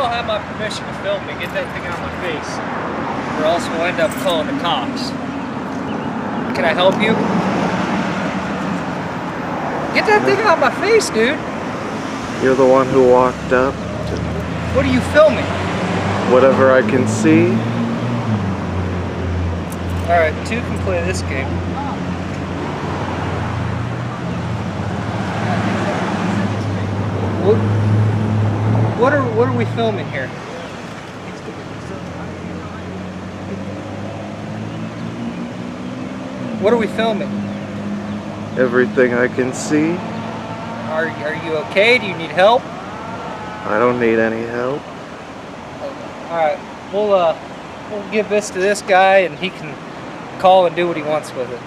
don't have my permission to film me. Get that thing out of my face. Or else we'll end up calling the cops. Can I help you? Get that thing out of my face, dude. You're the one who walked up. What are you filming? Whatever I can see. Alright, two can play this game. What are we filming here? What are we filming? Everything I can see. Are you okay? Do you need help? I don't need any help. Alright, we'll give this to this guy and he can call and do what he wants with it.